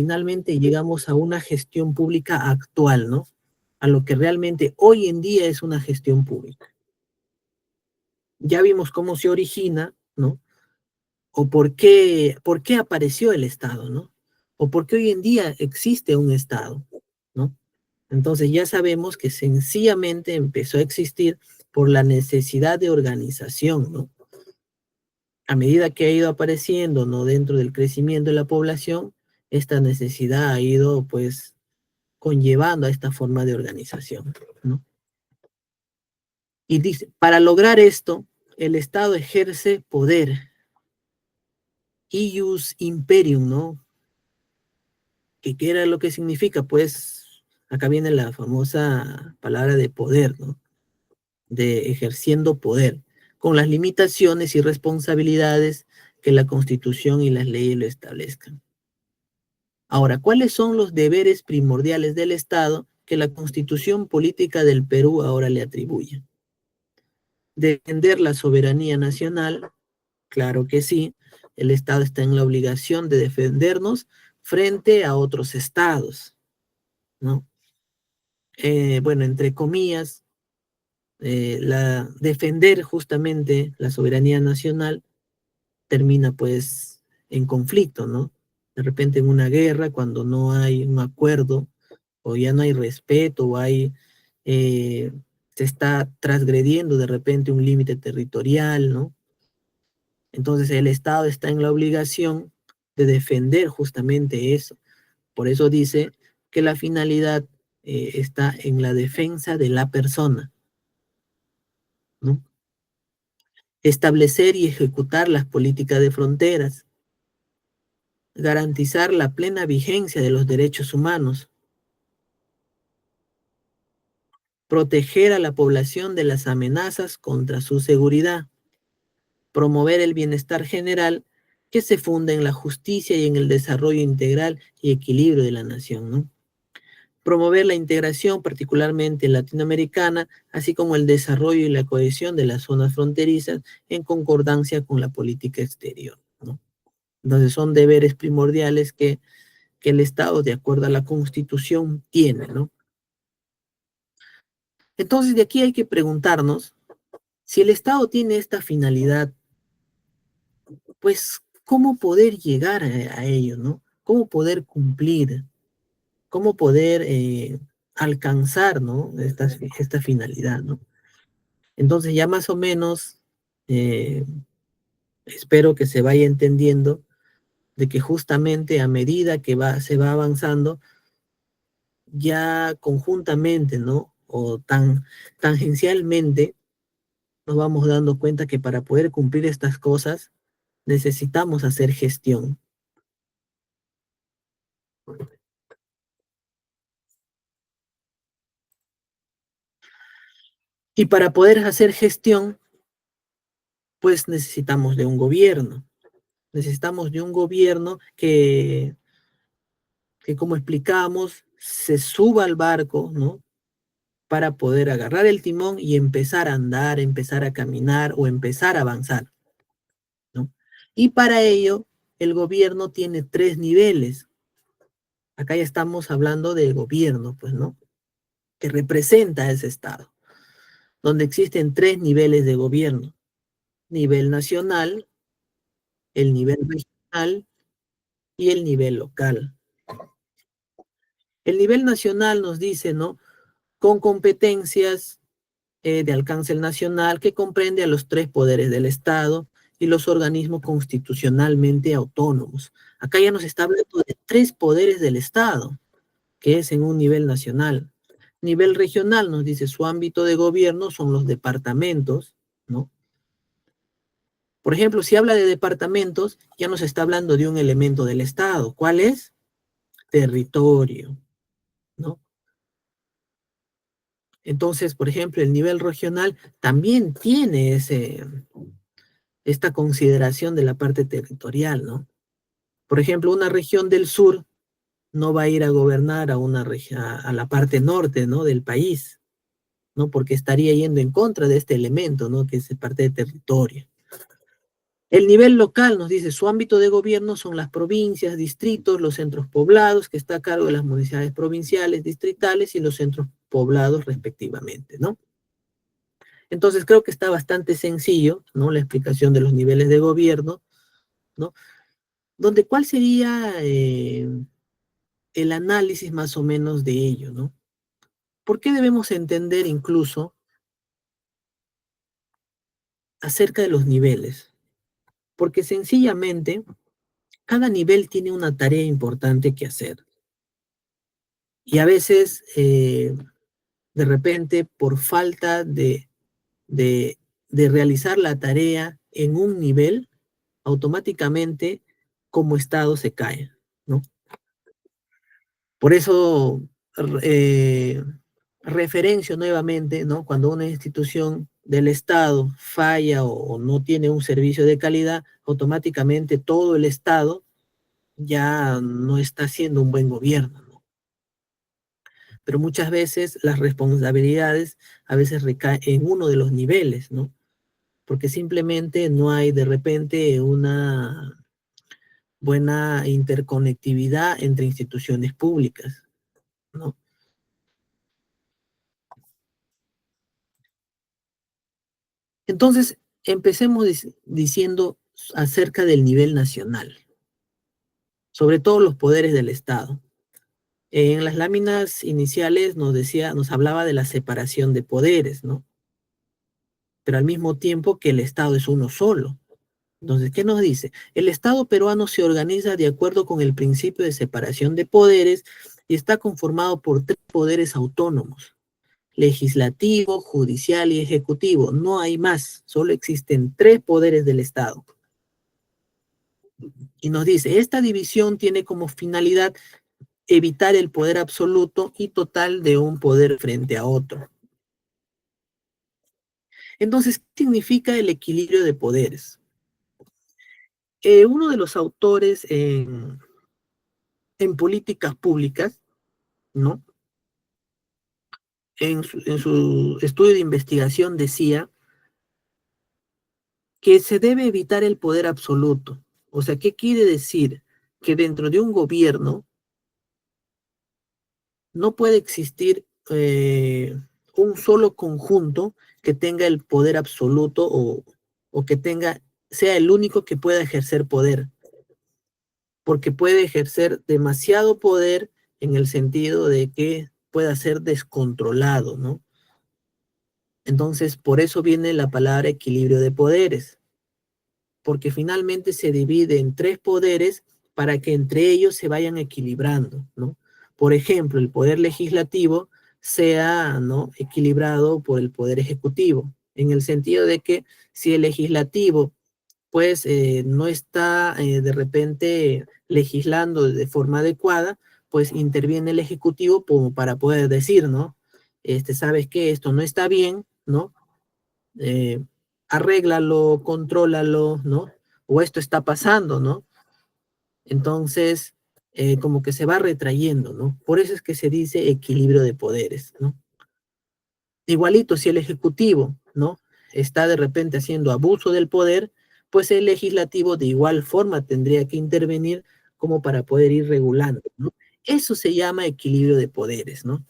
finalmente llegamos a una gestión pública actual, ¿no? A lo que realmente hoy en día es una gestión pública. Ya vimos cómo se origina, ¿no? O por qué apareció el Estado, ¿no? O por qué hoy en día existe un Estado, ¿no? Entonces ya sabemos que sencillamente empezó a existir por la necesidad de organización, ¿no? A medida que ha ido apareciendo, ¿no? Dentro del crecimiento de la población, esta necesidad ha ido, pues, conllevando a esta forma de organización, ¿no? Y dice, para lograr esto, el Estado ejerce poder, ius imperium, ¿no? ¿Qué era lo que significa? Pues acá viene la famosa palabra de poder, ¿no? De ejerciendo poder, con las limitaciones y responsabilidades que la Constitución y las leyes lo establezcan. Ahora, ¿cuáles son los deberes primordiales del Estado que la Constitución Política del Perú ahora le atribuye? Defender la soberanía nacional, claro que sí, el Estado está en la obligación de defendernos frente a otros estados, ¿no? Bueno, entre comillas, defender justamente la soberanía nacional termina pues en conflicto, ¿no? De repente en una guerra, cuando no hay un acuerdo, o ya no hay respeto, o eh, se está transgrediendo de repente un límite territorial, ¿no? Entonces el Estado está en la obligación de defender justamente eso. Por eso dice que la finalidad está en la defensa de la persona, ¿no? Establecer y ejecutar las políticas de fronteras, garantizar la plena vigencia de los derechos humanos, proteger a la población de las amenazas contra su seguridad, promover el bienestar general que se funda en la justicia y en el desarrollo integral y equilibrio de la nación, ¿no? Promover la integración, particularmente latinoamericana, así como el desarrollo y la cohesión de las zonas fronterizas en concordancia con la política exterior, ¿no? Entonces son deberes primordiales que el Estado, de acuerdo a la Constitución, tiene, ¿no? Entonces de aquí hay que preguntarnos, si el Estado tiene esta finalidad, pues, ¿cómo poder llegar a ello, ¿no? ¿Cómo poder cumplir? ¿Cómo poder alcanzar, ¿no? Esta finalidad, ¿no? Entonces ya más o menos eh, espero que se vaya entendiendo de que justamente a medida que se va avanzando, ya conjuntamente, ¿no? O tangencialmente, nos vamos dando cuenta que para poder cumplir estas cosas necesitamos hacer gestión. Y para poder hacer gestión, pues necesitamos de un gobierno. Necesitamos de un gobierno que como explicamos, se suba al barco, ¿no? Para poder agarrar el timón y empezar a andar, empezar a caminar o empezar a avanzar, ¿no? Y para ello, el gobierno tiene tres niveles. Acá ya estamos hablando del gobierno, pues, ¿no? Que representa a ese Estado, donde existen tres niveles de gobierno: nivel nacional, el nivel regional y el nivel local. El nivel nacional nos dice, ¿no? Con competencias de alcance nacional que comprende a los tres poderes del Estado y los organismos constitucionalmente autónomos. Acá ya nos está hablando de tres poderes del Estado, que es en un nivel nacional. Nivel regional nos dice su ámbito de gobierno son los departamentos, ¿no? Por ejemplo, si habla de departamentos, ya nos está hablando de un elemento del Estado. ¿Cuál es? Territorio, ¿no? Entonces, por ejemplo, el nivel regional también tiene esta consideración de la parte territorial, ¿no? Por ejemplo, una región del sur no va a ir a gobernar a a la parte norte, ¿no? Del país, ¿no? Porque estaría yendo en contra de este elemento, ¿no? Que es parte de territorio. El nivel local nos dice, su ámbito de gobierno son las provincias, distritos, los centros poblados, que está a cargo de las municipalidades provinciales, distritales y los centros poblados respectivamente, ¿no? Entonces creo que está bastante sencillo, ¿no? La explicación de los niveles de gobierno, ¿no? Donde cuál sería el análisis más o menos de ello, ¿no? ¿Por qué debemos entender incluso acerca de los niveles? Porque sencillamente cada nivel tiene una tarea importante que hacer. Y a veces, de repente, por falta de, de realizar la tarea en un nivel, automáticamente como Estado se cae, ¿no? Por eso, eh, referencio nuevamente, ¿no? Cuando una institución del Estado falla o no tiene un servicio de calidad, automáticamente todo el Estado ya no está haciendo un buen gobierno, ¿no? Pero muchas veces las responsabilidades a veces recaen en uno de los niveles, ¿no? Porque simplemente no hay de repente una buena interconectividad entre instituciones públicas, ¿no? Entonces, empecemos diciendo acerca del nivel nacional, sobre todo los poderes del Estado. En las láminas iniciales nos decía, nos hablaba de la separación de poderes, ¿no? Pero al mismo tiempo que el Estado es uno solo. Entonces, ¿qué nos dice? El Estado peruano se organiza de acuerdo con el principio de separación de poderes y está conformado por tres poderes autónomos: legislativo, judicial y ejecutivo. No hay más, solo existen tres poderes del Estado. Y nos dice, esta división tiene como finalidad evitar el poder absoluto y total de un poder frente a otro. Entonces, ¿qué significa el equilibrio de poderes? Uno de los autores en políticas públicas, ¿no? En su estudio de investigación decía que se debe evitar el poder absoluto. O sea, ¿qué quiere decir? Que dentro de un gobierno no puede existir un solo conjunto que tenga el poder absoluto o que tenga, sea el único que pueda ejercer poder, porque puede ejercer demasiado poder en el sentido de que pueda ser descontrolado, ¿no? Entonces, por eso viene la palabra equilibrio de poderes, porque finalmente se divide en tres poderes para que entre ellos se vayan equilibrando, ¿no? Por ejemplo, el poder legislativo sea, ¿no?, equilibrado por el poder ejecutivo, en el sentido de que si el legislativo, pues, no está de repente legislando de forma adecuada, pues interviene el ejecutivo como para poder decir, ¿no? Sabes que esto no está bien, ¿no? eh, Arréglalo, contrólalo, ¿no? O esto está pasando, ¿no? Entonces, como que se va retrayendo, ¿no? Por eso es que se dice equilibrio de poderes, ¿no? Igualito, si el ejecutivo, ¿no?, está de repente haciendo abuso del poder, pues el legislativo de igual forma tendría que intervenir como para poder ir regulando, ¿no? Eso se llama equilibrio de poderes, ¿no?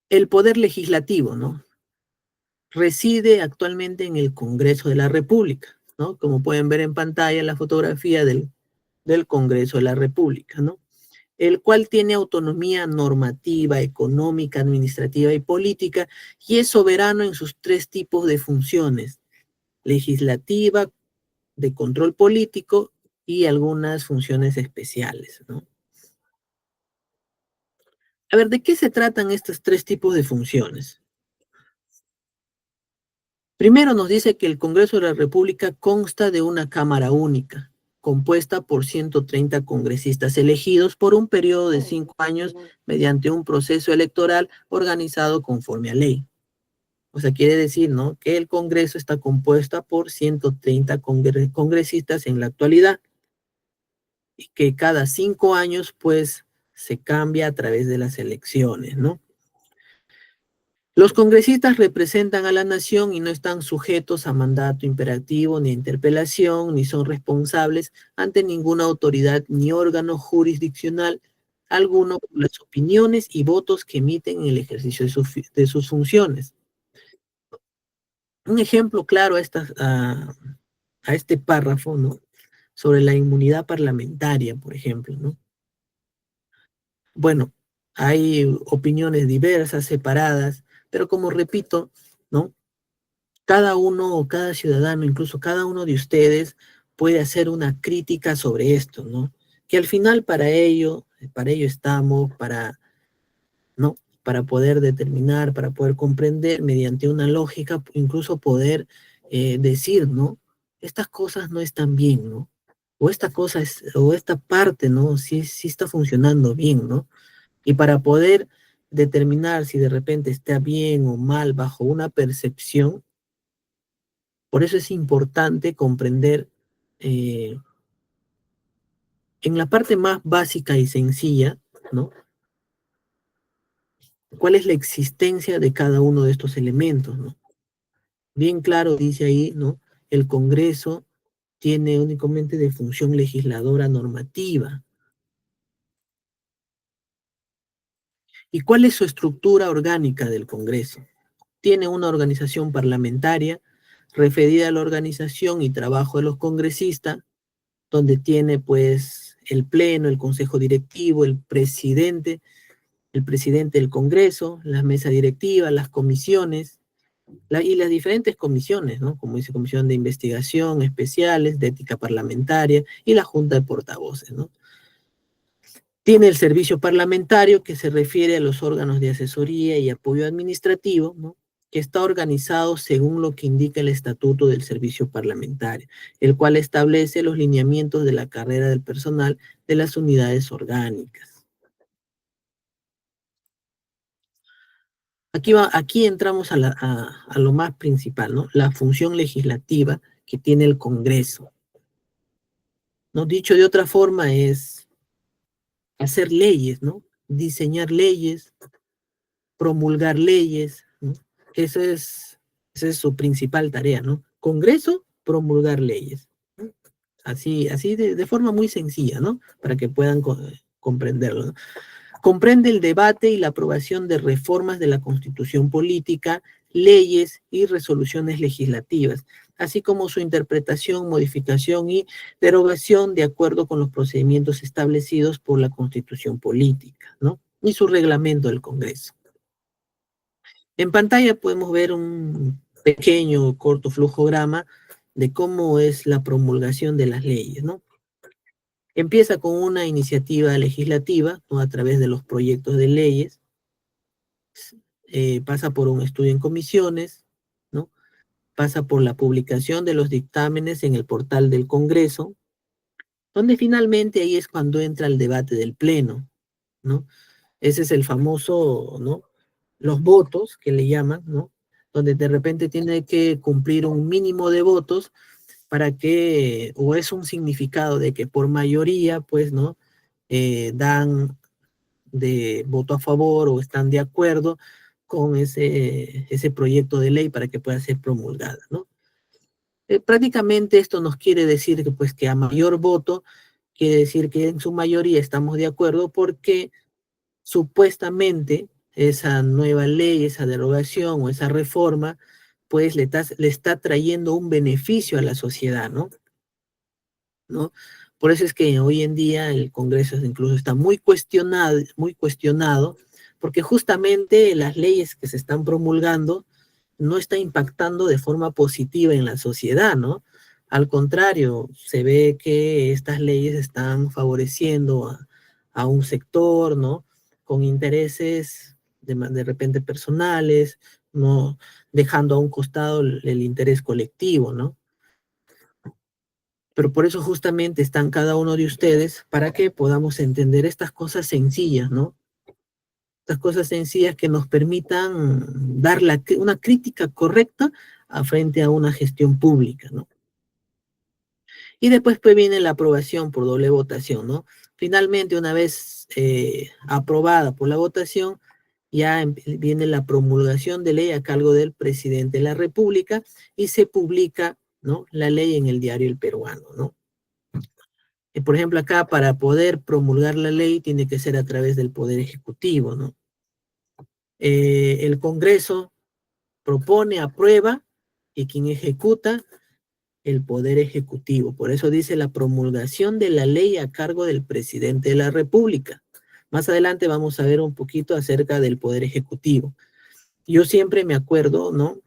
El poder legislativo, ¿no?, reside actualmente en el Congreso de la República, ¿no? Como pueden ver en pantalla la fotografía del Congreso de la República, ¿no? El cual tiene autonomía normativa, económica, administrativa y política, y es soberano en sus tres tipos de funciones: legislativa, de control político y algunas funciones especiales, ¿no? A ver, ¿de qué se tratan estos tres tipos de funciones? Primero nos dice que el Congreso de la República consta de una Cámara única, compuesta por 130 congresistas elegidos por un periodo de 5 años mediante un proceso electoral organizado conforme a ley. O sea, quiere decir, ¿no?, que el Congreso está compuesta por 130 congresistas en la actualidad y que cada 5 años, pues, se cambia a través de las elecciones, ¿no? Los congresistas representan a la nación y no están sujetos a mandato imperativo ni a interpelación, ni son responsables ante ninguna autoridad ni órgano jurisdiccional alguno por las opiniones y votos que emiten en el ejercicio de sus funciones. Un ejemplo claro a este párrafo, ¿no? Sobre la inmunidad parlamentaria, por ejemplo, ¿no? Bueno, hay opiniones diversas, separadas, pero como repito, ¿no? Cada uno o cada ciudadano, incluso cada uno de ustedes, puede hacer una crítica sobre esto, ¿no? Que al final para ello estamos, ¿no? Para poder determinar, para poder comprender mediante una lógica, incluso poder decir, ¿no? Estas cosas no están bien, ¿no? O esta cosa es, o esta parte, ¿no? Sí, sí está funcionando bien, ¿no? Y para poder determinar si de repente está bien o mal bajo una percepción, por eso es importante comprender eh, en la parte más básica y sencilla, ¿no? ¿Cuál es la existencia de cada uno de estos elementos, ¿no? Bien claro dice ahí, ¿no? El Congreso tiene únicamente de función legisladora normativa. ¿Y cuál es su estructura orgánica del Congreso? Tiene una organización parlamentaria referida a la organización y trabajo de los congresistas, donde tiene pues el pleno, el consejo directivo, el presidente del Congreso, la mesa directiva, las comisiones y las diferentes comisiones, ¿no? Como dice, comisión de investigación especiales, de ética parlamentaria y la junta de portavoces, ¿no? Tiene el servicio parlamentario que se refiere a los órganos de asesoría y apoyo administrativo, ¿no? Que está organizado según lo que indica el estatuto del servicio parlamentario, el cual establece los lineamientos de la carrera del personal de las unidades orgánicas. Aquí entramos a lo más principal, ¿no? La función legislativa que tiene el Congreso. ¿No? Dicho de otra forma es hacer leyes, ¿no? Diseñar leyes, promulgar leyes, ¿no? Eso es, esa es su principal tarea, ¿no? Congreso, promulgar leyes. ¿No? Así de forma muy sencilla, ¿no? Para que puedan comprenderlo, ¿no? Comprende el debate y la aprobación de reformas de la Constitución política, leyes y resoluciones legislativas, así como su interpretación, modificación y derogación de acuerdo con los procedimientos establecidos por la Constitución política, ¿no? Y su reglamento del Congreso. En pantalla podemos ver un pequeño, corto flujograma de cómo es la promulgación de las leyes, ¿no? Empieza con una iniciativa legislativa, ¿no? A través de los proyectos de leyes, pasa por un estudio en comisiones, ¿no? Pasa por la publicación de los dictámenes en el portal del Congreso, donde finalmente ahí es cuando entra el debate del Pleno, ¿no? Ese es el famoso, ¿no? Los votos que le llaman, ¿no? Donde de repente tiene que cumplir un mínimo de votos para que, o es un significado de que por mayoría, pues, ¿no? Dan de voto a favor o están de acuerdo con ese proyecto de ley para que pueda ser promulgada, ¿no? Prácticamente esto nos quiere decir que, pues, que a mayor voto, quiere decir que en su mayoría estamos de acuerdo porque supuestamente esa nueva ley, esa derogación o esa reforma, pues le está trayendo un beneficio a la sociedad, ¿no? ¿No? Por eso es que hoy en día el Congreso incluso está muy cuestionado, porque justamente las leyes que se están promulgando no están impactando de forma positiva en la sociedad, ¿no? Al contrario, se ve que estas leyes están favoreciendo a un sector, ¿no? Con intereses de repente personales, ¿no? Dejando a un costado el interés colectivo, ¿no? Pero por eso justamente están cada uno de ustedes para que podamos entender estas cosas sencillas, ¿no? Estas cosas sencillas que nos permitan dar una crítica correcta frente a una gestión pública, ¿no? Y después pues viene la aprobación por doble votación, ¿no? Finalmente, una vez aprobada por la votación, ya viene la promulgación de ley a cargo del presidente de la República y se publica, ¿no?, la ley en el diario El Peruano, ¿no? Por ejemplo, acá para poder promulgar la ley tiene que ser a través del Poder Ejecutivo, ¿no? El Congreso propone, aprueba, y quien ejecuta, el Poder Ejecutivo. Por eso dice la promulgación de la ley a cargo del presidente de la República. Más adelante vamos a ver un poquito acerca del Poder Ejecutivo. Yo siempre me acuerdo, ¿no?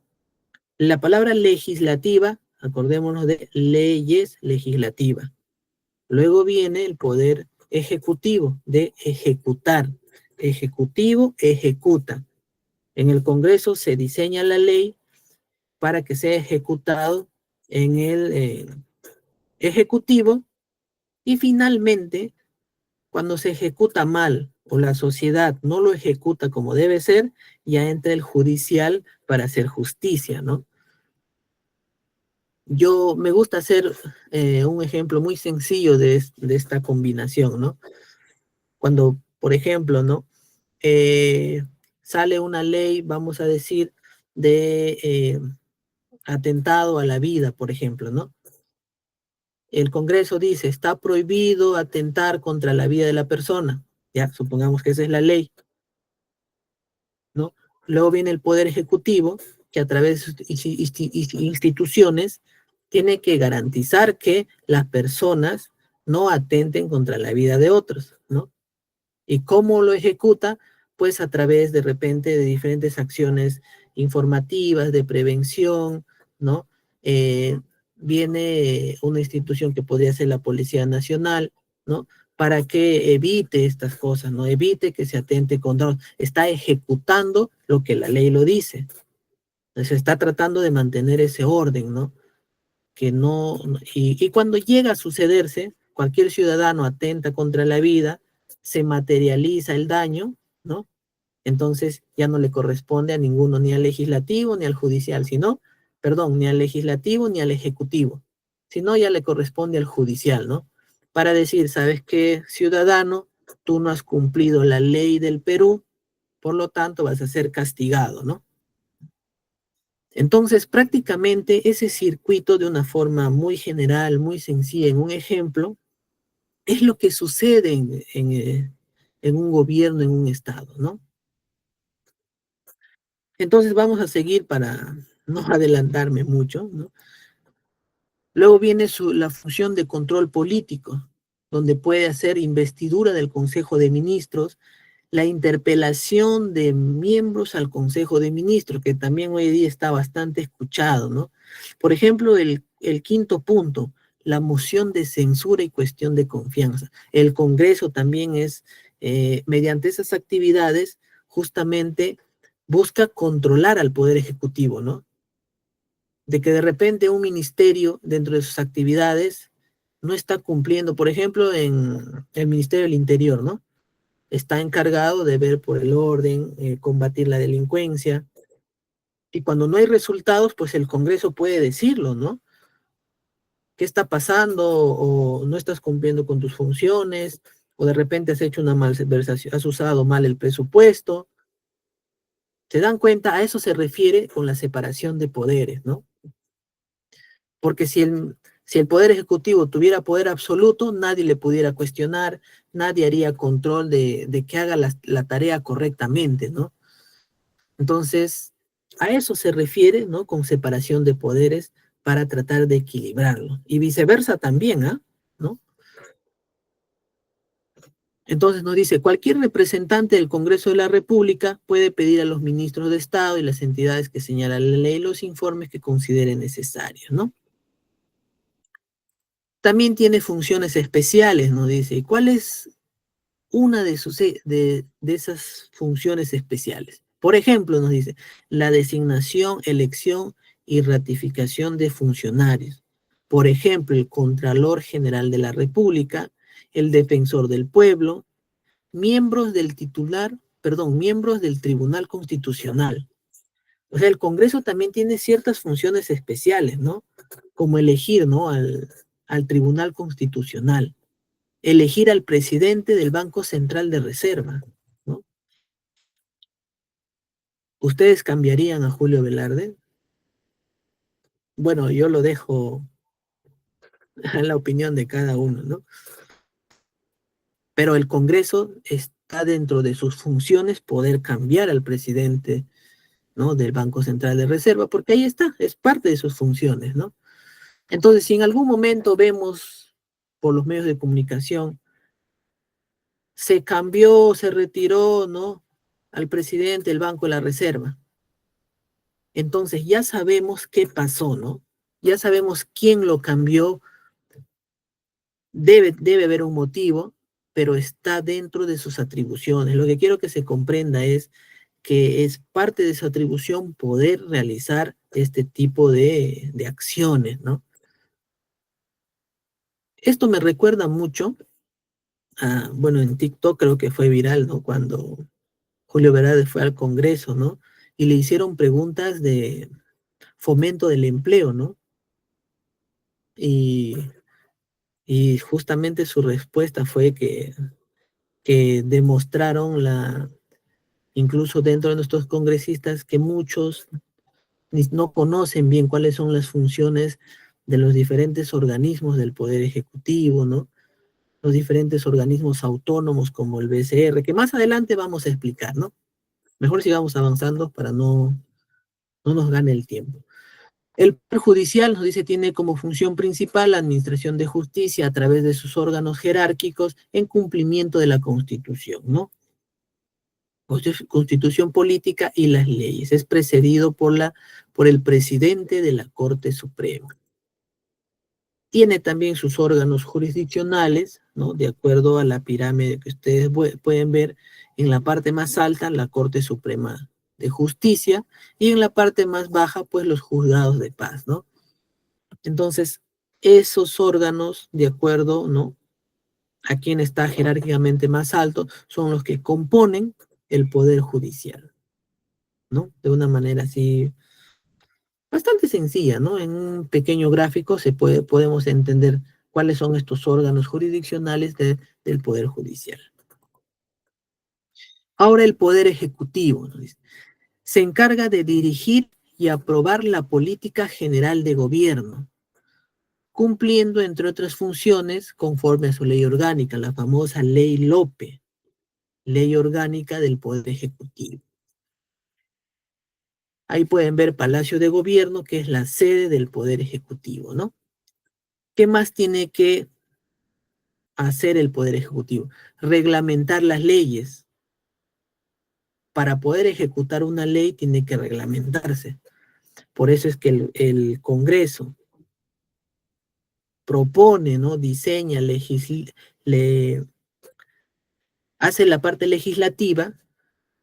La palabra legislativa, acordémonos de leyes legislativas. Luego viene el Poder Ejecutivo, de ejecutar. Ejecutivo, ejecuta. En el Congreso se diseña la ley para que sea ejecutado en el Ejecutivo, y finalmente, cuando se ejecuta mal o la sociedad no lo ejecuta como debe ser, ya entra el judicial para hacer justicia, ¿no? Yo me gusta hacer un ejemplo muy sencillo de esta combinación, ¿no? Cuando, por ejemplo, ¿no? Eh, sale una ley, vamos a decir, de atentado a la vida, por ejemplo, ¿no? El Congreso dice, está prohibido atentar contra la vida de la persona. Ya, supongamos que esa es la ley, ¿no? Luego viene el Poder Ejecutivo, que a través de instituciones tiene que garantizar que las personas no atenten contra la vida de otros, ¿no? ¿Y cómo lo ejecuta? Pues a través de repente de diferentes acciones informativas, de prevención, ¿no? Eh, Viene una institución que podría ser la Policía Nacional, ¿no? Para que evite estas cosas, ¿no? Evite que se atente contra, está ejecutando lo que la ley lo dice. Se está tratando de mantener ese orden, ¿no? Que no, y cuando llega a sucederse, cualquier ciudadano atenta contra la vida, se materializa el daño, ¿no? Entonces ya no le corresponde a ninguno, ni al legislativo ni al judicial, sino, perdón, ni al legislativo ni al ejecutivo, sino ya le corresponde al judicial, ¿no? Para decir, ¿sabes qué, ciudadano? Tú no has cumplido la ley del Perú, por lo tanto vas a ser castigado, ¿no? Entonces, prácticamente ese circuito de una forma muy general, muy sencilla, en un ejemplo, es lo que sucede en un gobierno, en un estado, ¿no? Entonces vamos a seguir para no adelantarme mucho, ¿no? Luego viene la función de control político, donde puede hacer investidura del Consejo de Ministros, la interpelación de miembros al Consejo de Ministros, que también hoy día está bastante escuchado, ¿no? Por ejemplo, el quinto punto, la moción de censura y cuestión de confianza. El Congreso también es, mediante esas actividades, justamente busca controlar al Poder Ejecutivo, ¿no? De que de repente un ministerio dentro de sus actividades no está cumpliendo, por ejemplo, en el Ministerio del Interior, ¿no? Está encargado de ver por el orden, combatir la delincuencia, y cuando no hay resultados, pues el Congreso puede decirlo, ¿no? ¿Qué está pasando? O no estás cumpliendo con tus funciones, o de repente has hecho una malversación, has usado mal el presupuesto. ¿Se dan cuenta? A eso se refiere con la separación de poderes, ¿no? Porque si el Poder Ejecutivo tuviera poder absoluto, nadie le pudiera cuestionar, nadie haría control de que haga la tarea correctamente, ¿no? Entonces, a eso se refiere, ¿no? Con separación de poderes para tratar de equilibrarlo. Y viceversa también, ¿ah? ¿No? Entonces nos dice, cualquier representante del Congreso de la República puede pedir a los ministros de Estado y las entidades que señala la ley los informes que considere necesarios, ¿no? También tiene funciones especiales, nos dice. ¿Y cuál es una de esas funciones especiales? Por ejemplo, nos dice, la designación, elección y ratificación de funcionarios. Por ejemplo, el Contralor General de la República, el Defensor del Pueblo, miembros del Tribunal Constitucional. O sea, el Congreso también tiene ciertas funciones especiales, ¿no? Como elegir, ¿no? Al Tribunal Constitucional, elegir al presidente del Banco Central de Reserva, ¿no? ¿Ustedes cambiarían a Julio Velarde? Bueno, yo lo dejo a la opinión de cada uno, ¿no? Pero el Congreso está dentro de sus funciones poder cambiar al presidente, ¿no? Del Banco Central de Reserva, porque ahí está, es parte de sus funciones, ¿no? Entonces, si en algún momento vemos por los medios de comunicación, se cambió, se retiró, ¿no? Al presidente del Banco de la Reserva. Entonces ya sabemos qué pasó, ¿no? Ya sabemos quién lo cambió, debe haber un motivo, pero está dentro de sus atribuciones. Lo que quiero que se comprenda es que es parte de su atribución poder realizar este tipo de acciones, ¿no? Esto me recuerda mucho a, bueno, en TikTok creo que fue viral, ¿no? Cuando Julio Velarde fue al Congreso, ¿no? Y le hicieron preguntas de fomento del empleo, ¿no? Y, y justamente su respuesta fue que demostraron incluso dentro de nuestros congresistas, que muchos no conocen bien cuáles son las funciones de los diferentes organismos del Poder Ejecutivo, ¿no? Los diferentes organismos autónomos como el BCR, que más adelante vamos a explicar, ¿no? Mejor sigamos avanzando para no nos gane el tiempo. El Poder Judicial, nos dice, tiene como función principal la administración de justicia a través de sus órganos jerárquicos en cumplimiento de la Constitución, ¿no? Constitución política y las leyes. Es precedido por el presidente de la Corte Suprema. Tiene también sus órganos jurisdiccionales, ¿no? De acuerdo a la pirámide que ustedes pueden ver, en la parte más alta, la Corte Suprema de Justicia, y en la parte más baja, pues los juzgados de paz, ¿no? Entonces, esos órganos, de acuerdo, ¿no? A quien está jerárquicamente más alto, son los que componen el Poder Judicial, ¿no? De una manera así bastante sencilla, ¿no? En un pequeño gráfico podemos entender cuáles son estos órganos jurisdiccionales del Poder Judicial. Ahora el Poder Ejecutivo, ¿no? Se encarga de dirigir y aprobar la política general de gobierno, cumpliendo, entre otras funciones, conforme a su ley orgánica, la famosa Ley Lope, Ley Orgánica del Poder Ejecutivo. Ahí pueden ver Palacio de Gobierno, que es la sede del Poder Ejecutivo, ¿no? ¿Qué más tiene que hacer el Poder Ejecutivo? Reglamentar las leyes. Para poder ejecutar una ley tiene que reglamentarse. Por eso es que el Congreso propone, ¿no? Diseña, hace la parte legislativa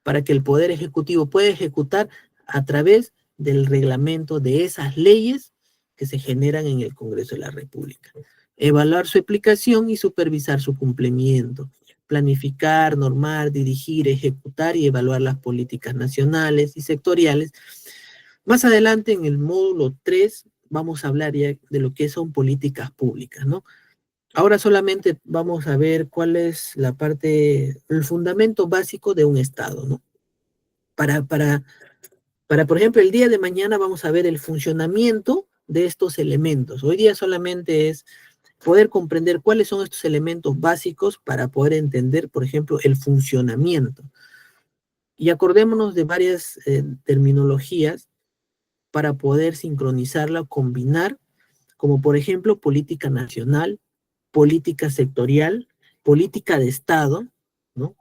para que el Poder Ejecutivo pueda ejecutar a través del reglamento de esas leyes que se generan en el Congreso de la República. Evaluar su aplicación y supervisar su cumplimiento. Planificar, normar, dirigir, ejecutar y evaluar las políticas nacionales y sectoriales. Más adelante, en el módulo 3, vamos a hablar ya de lo que son políticas públicas, ¿no? Ahora solamente vamos a ver cuál es el fundamento básico de un Estado, ¿no? Para, para, por ejemplo, el día de mañana vamos a ver el funcionamiento de estos elementos. Hoy día solamente es poder comprender cuáles son estos elementos básicos para poder entender, por ejemplo, el funcionamiento. Y acordémonos de varias terminologías para poder sincronizarla, combinar, como por ejemplo política nacional, política sectorial, política de Estado, ¿no?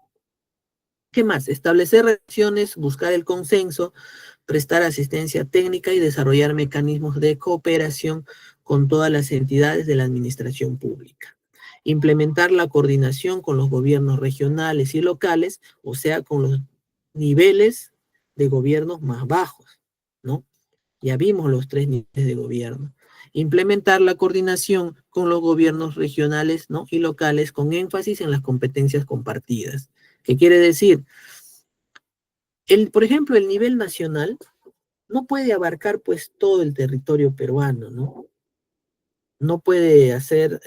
¿Qué más? Establecer relaciones, buscar el consenso, prestar asistencia técnica y desarrollar mecanismos de cooperación con todas las entidades de la administración pública. Implementar la coordinación con los gobiernos regionales y locales, o sea, con los niveles de gobiernos más bajos, ¿no? Ya vimos los 3 niveles de gobierno. Implementar la coordinación con los gobiernos regionales, ¿no? Y locales con énfasis en las competencias compartidas. ¿Qué quiere decir? Por ejemplo, el nivel nacional no puede abarcar pues todo el territorio peruano, ¿no? No puede hacer,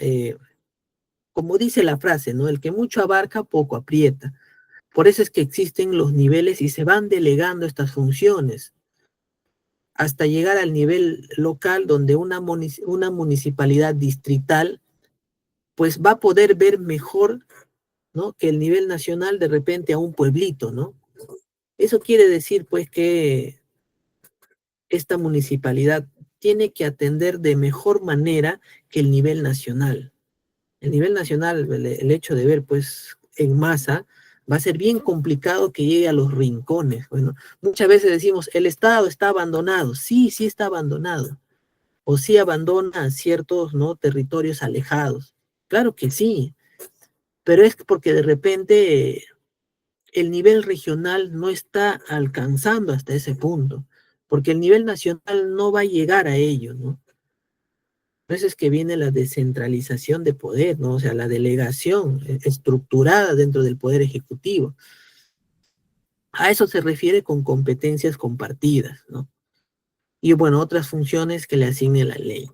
como dice la frase, ¿no? El que mucho abarca, poco aprieta. Por eso es que existen los niveles y se van delegando estas funciones hasta llegar al nivel local donde una municipalidad distrital pues va a poder ver mejor, ¿no? Que el nivel nacional de repente a un pueblito, ¿no? Eso quiere decir pues que esta municipalidad tiene que atender de mejor manera que el nivel nacional. El nivel nacional, el hecho de ver pues en masa, va a ser bien complicado que llegue a los rincones. Bueno, muchas veces decimos, el Estado está abandonado. Sí, sí está abandonado. O sí abandona ciertos, ¿no?, territorios alejados. Claro que sí, pero es porque de repente el nivel regional no está alcanzando hasta ese punto, porque el nivel nacional no va a llegar a ello, ¿no? Por eso es que viene la descentralización de poder, ¿no? O sea, la delegación estructurada dentro del poder ejecutivo. A eso se refiere con competencias compartidas, ¿no? Y bueno, otras funciones que le asigne la ley.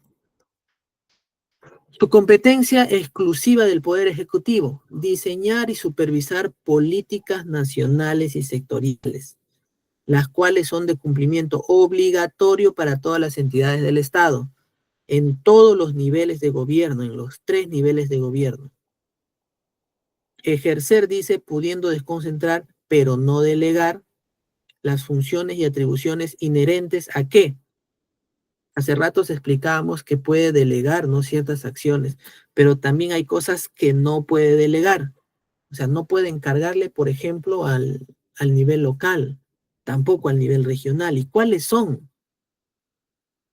Su competencia exclusiva del Poder Ejecutivo, diseñar y supervisar políticas nacionales y sectoriales, las cuales son de cumplimiento obligatorio para todas las entidades del Estado, en todos los niveles de gobierno, en los 3 niveles de gobierno. Ejercer, dice, pudiendo desconcentrar, pero no delegar las funciones y atribuciones inherentes a qué. Hace rato explicábamos que puede delegar, ¿no?, ciertas acciones, pero también hay cosas que no puede delegar. O sea, no puede encargarle, por ejemplo, al nivel local, tampoco al nivel regional. ¿Y cuáles son?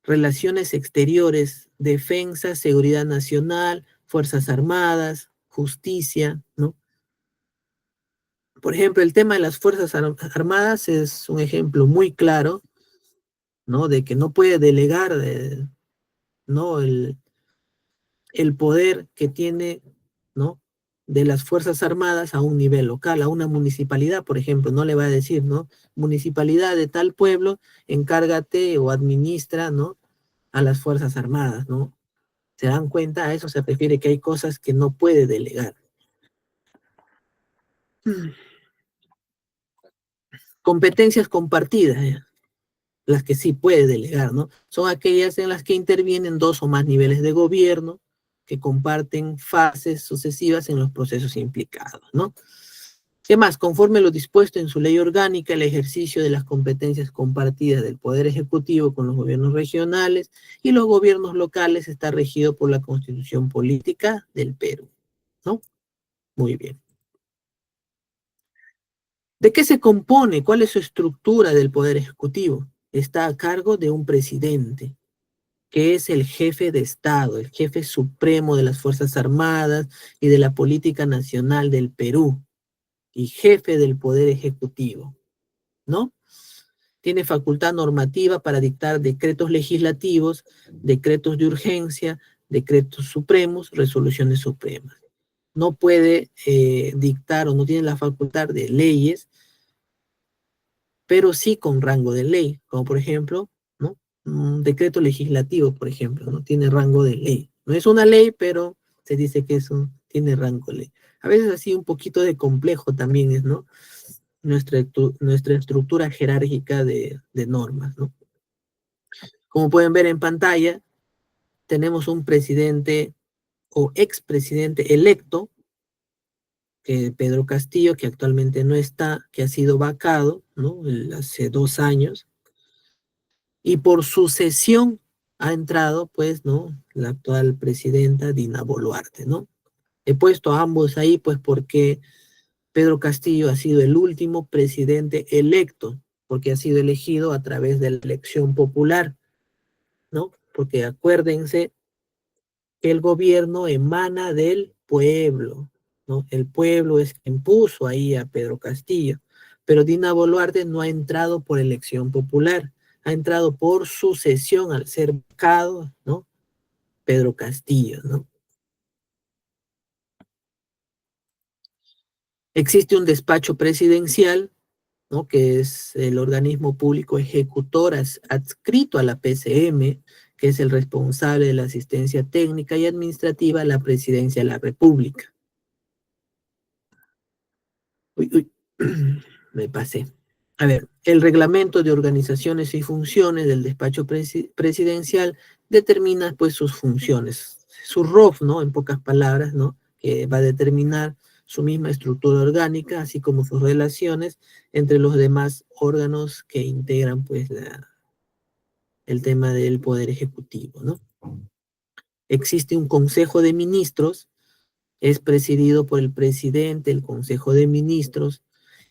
Relaciones exteriores, defensa, seguridad nacional, Fuerzas Armadas, justicia, ¿no? Por ejemplo, el tema de las Fuerzas Armadas es un ejemplo muy claro, ¿no?, de que no puede delegar, ¿no?, el poder que tiene, ¿no?, de las Fuerzas Armadas a un nivel local, a una municipalidad, por ejemplo. No le va a decir, ¿no?, municipalidad de tal pueblo, encárgate o administra, ¿no?, a las Fuerzas Armadas, ¿no? ¿Se dan cuenta? A eso se refiere, que hay cosas que no puede delegar. Competencias compartidas, las que sí puede delegar, ¿no? Son aquellas en las que intervienen 2 o más niveles de gobierno que comparten fases sucesivas en los procesos implicados, ¿no? ¿Qué más? Conforme lo dispuesto en su ley orgánica, el ejercicio de las competencias compartidas del Poder Ejecutivo con los gobiernos regionales y los gobiernos locales está regido por la Constitución Política del Perú, ¿no? Muy bien. ¿De qué se compone? ¿Cuál es su estructura del Poder Ejecutivo? Está a cargo de un presidente, que es el jefe de Estado, el jefe supremo de las Fuerzas Armadas y de la política nacional del Perú, y jefe del Poder Ejecutivo, ¿no? Tiene facultad normativa para dictar decretos legislativos, decretos de urgencia, decretos supremos, resoluciones supremas. No puede dictar o no tiene la facultad de leyes, pero sí con rango de ley, como por ejemplo, ¿no?, un decreto legislativo, por ejemplo, ¿no?, tiene rango de ley. No es una ley, pero se dice que tiene rango de ley. A veces así un poquito de complejo también es, ¿no?, nuestra estructura jerárquica de normas, ¿no? Como pueden ver en pantalla, tenemos un presidente o expresidente electo, que Pedro Castillo, que actualmente no está, que ha sido vacado, ¿no?, hace 2 años, y por sucesión ha entrado, pues, ¿no?, la actual presidenta Dina Boluarte, ¿no? He puesto a ambos ahí, pues, porque Pedro Castillo ha sido el último presidente electo, porque ha sido elegido a través de la elección popular, ¿no? Porque acuérdense que el gobierno emana del pueblo, ¿no? El pueblo es quien puso ahí a Pedro Castillo, pero Dina Boluarte no ha entrado por elección popular, ha entrado por sucesión al ser vacado, ¿no?, Pedro Castillo, ¿no? Existe un despacho presidencial, ¿no?, que es el organismo público ejecutor adscrito a la PCM, que es el responsable de la asistencia técnica y administrativa a la presidencia de la República. Uy, uy. Me pasé. A ver, el reglamento de organizaciones y funciones del despacho presidencial determina pues sus funciones, su ROF, ¿no? En pocas palabras, ¿no? Que va a determinar su misma estructura orgánica, así como sus relaciones entre los demás órganos que integran pues el tema del poder ejecutivo, ¿no? Existe un consejo de ministros, es presidido por el presidente, el consejo de ministros,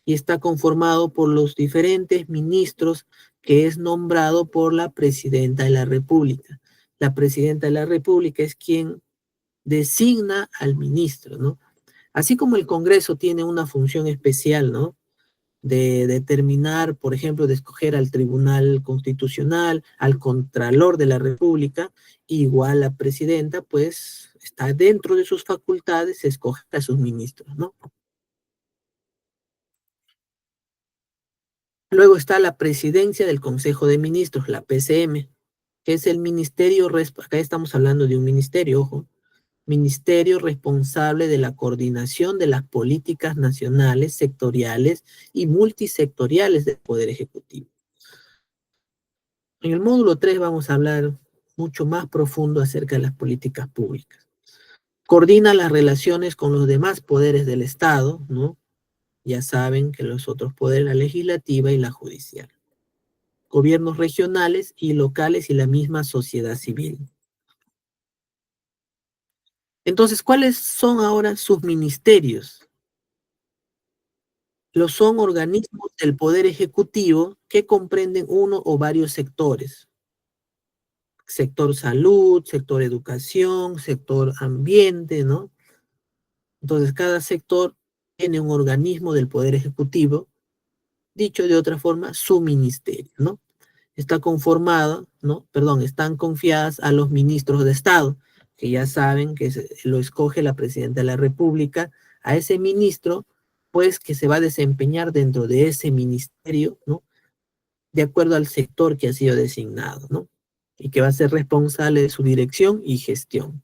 y está conformado por los diferentes ministros que es nombrado por la presidenta de la República. La presidenta de la República es quien designa al ministro, ¿no? Así como el Congreso tiene una función especial, ¿no? De determinar, por ejemplo, de escoger al Tribunal Constitucional, al Contralor de la República, igual la presidenta, pues está dentro de sus facultades escoger a sus ministros, ¿no? Luego está la presidencia del Consejo de Ministros, la PCM, que es el ministerio, acá estamos hablando de un ministerio, ojo, ministerio responsable de la coordinación de las políticas nacionales, sectoriales y multisectoriales del Poder Ejecutivo. En el módulo 3 vamos a hablar mucho más profundo acerca de las políticas públicas. Coordina las relaciones con los demás poderes del Estado, ¿no? Ya saben que los otros poderes, la legislativa y la judicial. Gobiernos regionales y locales y la misma sociedad civil. Entonces, ¿cuáles son ahora sus ministerios? Los son organismos del Poder Ejecutivo que comprenden uno o varios sectores. Sector salud, sector educación, sector ambiente, ¿no? Entonces, cada sector tiene un organismo del Poder Ejecutivo, dicho de otra forma, su ministerio, ¿no? Está conformado, ¿no? Perdón, están confiadas a los ministros de Estado, que ya saben que lo escoge la presidenta de la República, a ese ministro, pues que se va a desempeñar dentro de ese ministerio, ¿no? De acuerdo al sector que ha sido designado, ¿no? Y que va a ser responsable de su dirección y gestión.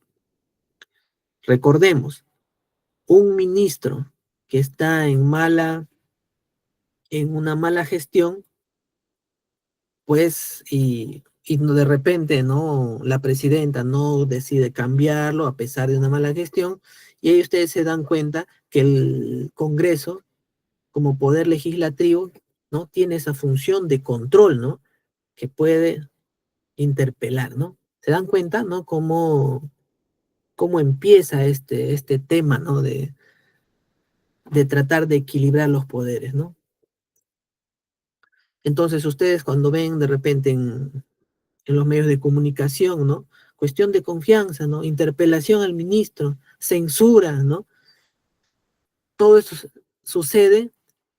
Recordemos, un ministro que está en una mala gestión, pues, y no de repente, ¿no? La presidenta no decide cambiarlo a pesar de una mala gestión, y ahí ustedes se dan cuenta que el Congreso, como poder legislativo, ¿no? Tiene esa función de control, ¿no? Que puede interpelar, ¿no? ¿Se dan cuenta, ¿no? Cómo empieza este tema, ¿no? De tratar de equilibrar los poderes, ¿no? Entonces ustedes cuando ven de repente en los medios de comunicación, ¿no? Cuestión de confianza, ¿no? Interpelación al ministro, censura, ¿no? Todo eso sucede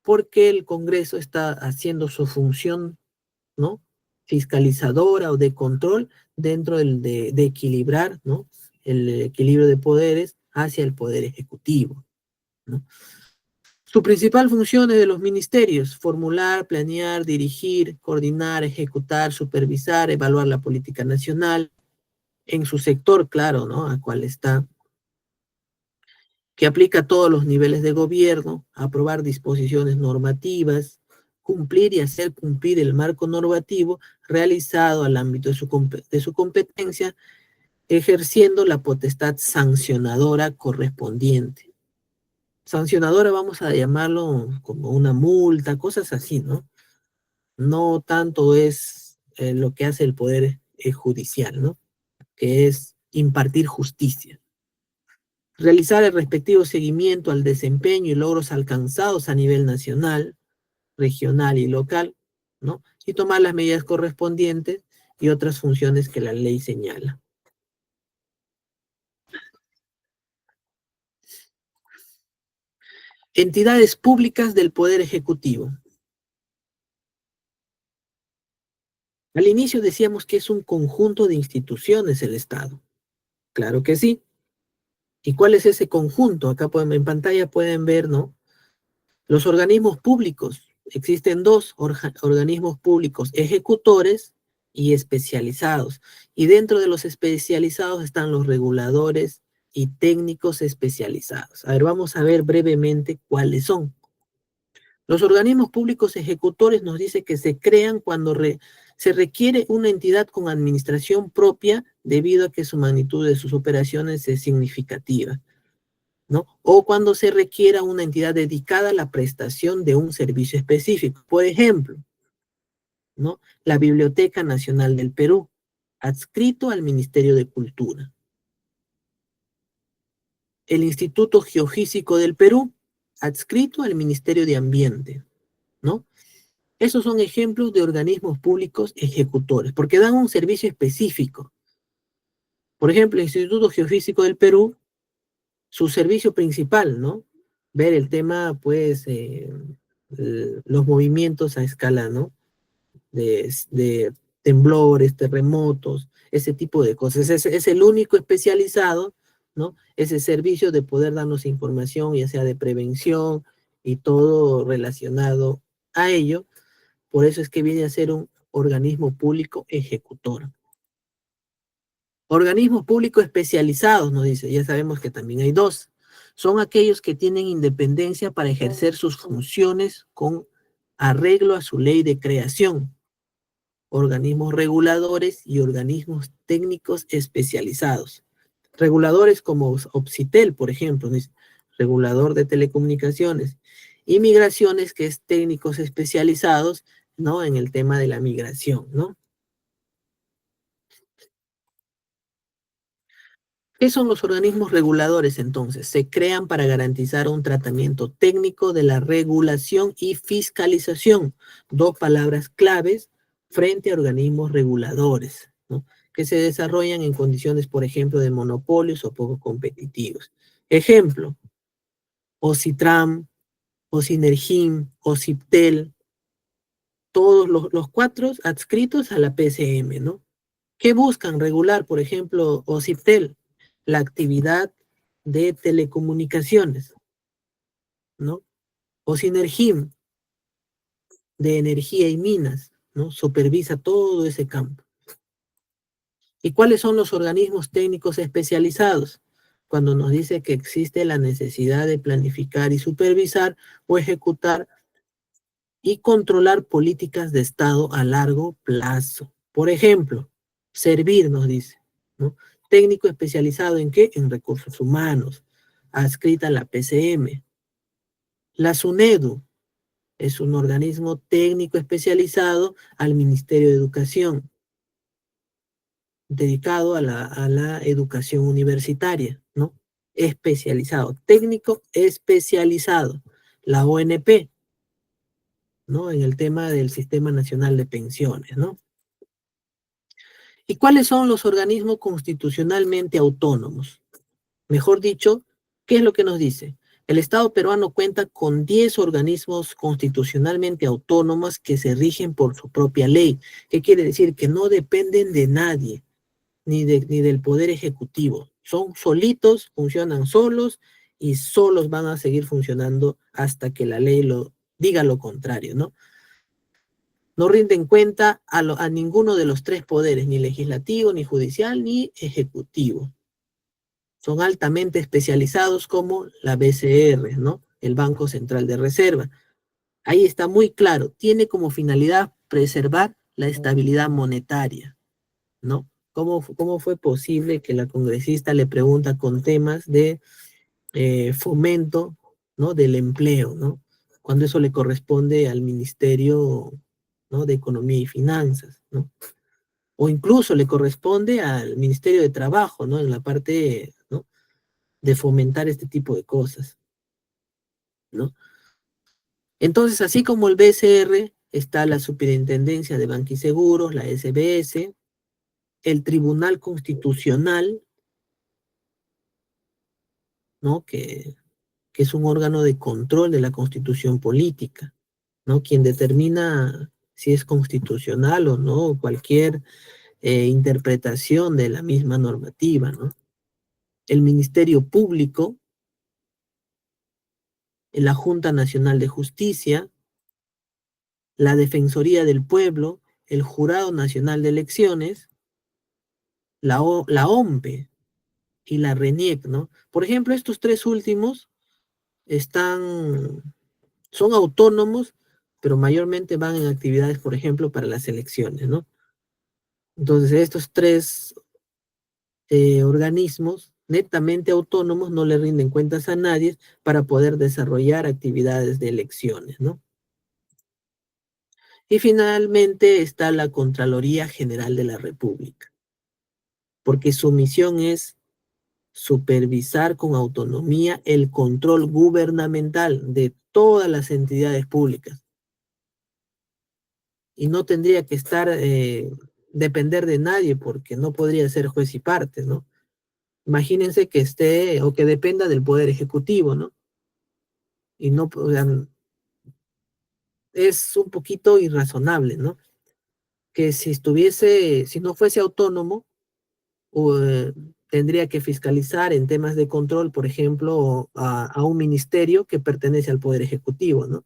porque el Congreso está haciendo su función, ¿no? Fiscalizadora o de control dentro de equilibrar, ¿no? El equilibrio de poderes hacia el poder ejecutivo, ¿no? Su principal función es de los ministerios: formular, planear, dirigir, coordinar, ejecutar, supervisar, evaluar la política nacional en su sector, claro, ¿no? A cual está, que aplica a todos los niveles de gobierno, aprobar disposiciones normativas, cumplir y hacer cumplir el marco normativo realizado al ámbito de su competencia, ejerciendo la potestad sancionadora correspondiente. Sancionadora vamos a llamarlo como una multa, cosas así, ¿no? No tanto es lo que hace el poder judicial, ¿no? Que es impartir justicia. Realizar el respectivo seguimiento al desempeño y logros alcanzados a nivel nacional, regional y local, ¿no? Y tomar las medidas correspondientes y otras funciones que la ley señala. Entidades públicas del Poder Ejecutivo. Al inicio decíamos que es un conjunto de instituciones el Estado. Claro que sí. ¿Y cuál es ese conjunto? Acá en pantalla pueden ver, ¿no? Los organismos públicos. Existen dos organismos públicos ejecutores y especializados. Y dentro de los especializados están los reguladores y técnicos especializados. A ver, vamos a ver brevemente cuáles son. Los organismos públicos ejecutores nos dice que se crean cuando se requiere una entidad con administración propia debido a que su magnitud de sus operaciones es significativa, ¿no? O cuando se requiera una entidad dedicada a la prestación de un servicio específico. Por ejemplo, ¿no? La Biblioteca Nacional del Perú, adscrito al Ministerio de Cultura. El Instituto Geofísico del Perú, adscrito al Ministerio de Ambiente, ¿no? Esos son ejemplos de organismos públicos ejecutores, porque dan un servicio específico. Por ejemplo, el Instituto Geofísico del Perú, su servicio principal, ¿no? Ver el tema, pues, los movimientos a escala, ¿no? De temblores, terremotos, ese tipo de cosas. Es el único especializado, ¿no? Ese servicio de poder darnos información, ya sea de prevención y todo relacionado a ello. Por eso es que viene a ser un organismo público ejecutor. Organismos públicos especializados, nos dice, ya sabemos que también hay dos. Son aquellos que tienen independencia para ejercer sus funciones con arreglo a su ley de creación. Organismos reguladores y organismos técnicos especializados. Reguladores como OPSITEL, por ejemplo, ¿no? Regulador de telecomunicaciones. Y migraciones, que es técnicos especializados, ¿no? En el tema de la migración, ¿no? ¿Qué son los organismos reguladores entonces? Se crean para garantizar un tratamiento técnico de la regulación y fiscalización, dos palabras claves frente a organismos reguladores, ¿no? Que se desarrollan en condiciones, por ejemplo, de monopolios o poco competitivos. Ejemplo, OCITRAM, OCINERGIM, OCIPTEL, todos los cuatro adscritos a la PCM, ¿no? ¿Qué buscan regular, por ejemplo, OCIPTEL? La actividad de telecomunicaciones, ¿no? O Sinergim, de energía y minas, ¿no? Supervisa todo ese campo. ¿Y cuáles son los organismos técnicos especializados? Cuando nos dice que existe la necesidad de planificar y supervisar o ejecutar y controlar políticas de Estado a largo plazo. Por ejemplo, servir, nos dice, ¿no? Técnico especializado en qué? En recursos humanos, adscrita a la PCM. La SUNEDU es un organismo técnico especializado al Ministerio de Educación, dedicado a la educación universitaria, ¿no? Especializado, técnico especializado. La ONP, ¿no? En el tema del Sistema Nacional de Pensiones, ¿no? ¿Y cuáles son los organismos constitucionalmente autónomos? Mejor dicho, ¿qué es lo que nos dice? El Estado peruano cuenta con 10 organismos constitucionalmente autónomos que se rigen por su propia ley. ¿Qué quiere decir? Que no dependen de nadie, ni del Poder Ejecutivo. Son solitos, funcionan solos y solos van a seguir funcionando hasta que la ley lo diga lo contrario, ¿no? No rinden cuenta a ninguno de los tres poderes, ni legislativo, ni judicial, ni ejecutivo. Son altamente especializados como la BCR, ¿no? El Banco Central de Reserva. Ahí está muy claro, tiene como finalidad preservar la estabilidad monetaria, ¿no? ¿Cómo fue posible que la congresista le pregunta con temas de fomento, ¿no? Del empleo, ¿no? Cuando eso le corresponde al Ministerio, ¿no? De Economía y Finanzas, ¿no? O incluso le corresponde al Ministerio de Trabajo, ¿no? En la parte, ¿no? De fomentar este tipo de cosas, ¿no? Entonces, así como el BCR, está la Superintendencia de Banca y Seguros, la SBS, el Tribunal Constitucional, ¿no? Que es un órgano de control de la constitución política, ¿no? Quien determina si es constitucional o no cualquier interpretación de la misma normativa, ¿no? El Ministerio Público, la Junta Nacional de Justicia, la Defensoría del Pueblo, el Jurado Nacional de Elecciones, la OMPE y la RENIEC, ¿no? Por ejemplo, estos tres últimos están Son autónomos, pero mayormente van en actividades, por ejemplo, para las elecciones, ¿no? Entonces, estos tres organismos netamente autónomos no le rinden cuentas a nadie para poder desarrollar actividades de elecciones, ¿no? Y finalmente está la Contraloría General de la República, porque su misión es supervisar con autonomía el control gubernamental de todas las entidades públicas y no tendría que estar, depender de nadie porque no podría ser juez y parte, ¿no? Imagínense que esté o que dependa del Poder Ejecutivo, ¿no? Y no, o sea, es un poquito irrazonable, ¿no? Que si estuviese, si no fuese autónomo, o, tendría que fiscalizar en temas de control, por ejemplo, a un ministerio que pertenece al Poder Ejecutivo, ¿no?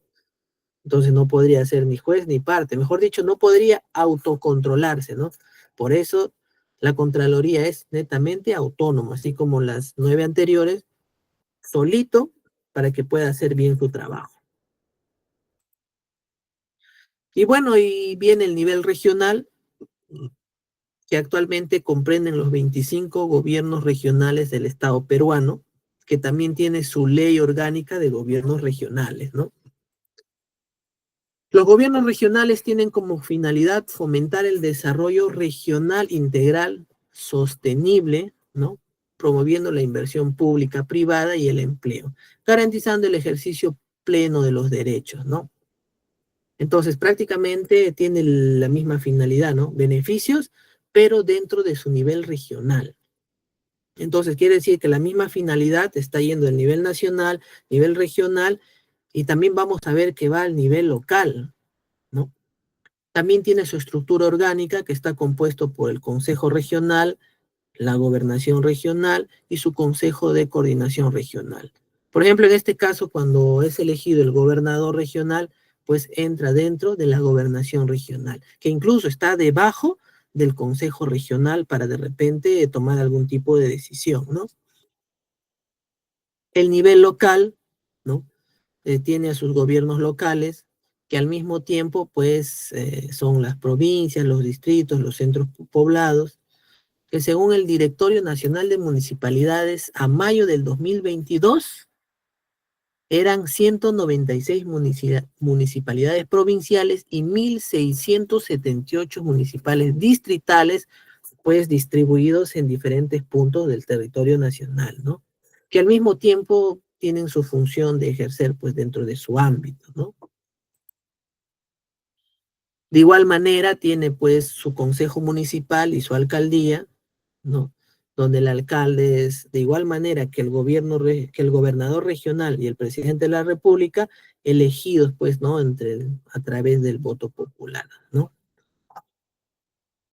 Entonces no podría ser ni juez ni parte, mejor dicho, no podría autocontrolarse, ¿no? Por eso la Contraloría es netamente autónoma, así como las 9 anteriores, solito para que pueda hacer bien su trabajo. Y bueno, y viene el nivel regional, que actualmente comprenden los 25 gobiernos regionales del Estado peruano, que también tiene su ley orgánica de gobiernos regionales, ¿no? Los gobiernos regionales tienen como finalidad fomentar el desarrollo regional integral, sostenible, ¿no? Promoviendo la inversión pública, privada y el empleo, garantizando el ejercicio pleno de los derechos, ¿no? Entonces, prácticamente tiene la misma finalidad, ¿no? Beneficios, pero dentro de su nivel regional. Entonces, quiere decir que la misma finalidad está yendo del nivel nacional, nivel regional, y también vamos a ver que va al nivel local, ¿no? También tiene su estructura orgánica que está compuesto por el Consejo Regional, la Gobernación Regional y su Consejo de Coordinación Regional. Por ejemplo, en este caso, cuando es elegido el gobernador regional, pues entra dentro de la Gobernación Regional, que incluso está debajo del Consejo Regional para de repente tomar algún tipo de decisión, ¿no? El nivel local, ¿no? Tiene a sus gobiernos locales, que al mismo tiempo, pues, son las provincias, los distritos, los centros poblados, que según el Directorio Nacional de Municipalidades, a mayo del 2022, eran 196 municipalidades provinciales y 1.678 municipales distritales, pues distribuidos en diferentes puntos del territorio nacional, ¿no? Que al mismo tiempo tienen su función de ejercer, pues, dentro de su ámbito, ¿no? De igual manera tiene pues su consejo municipal y su alcaldía, ¿no? Donde el alcalde es de igual manera que que el gobernador regional y el presidente de la República, elegidos pues, ¿no? A través del voto popular, ¿no?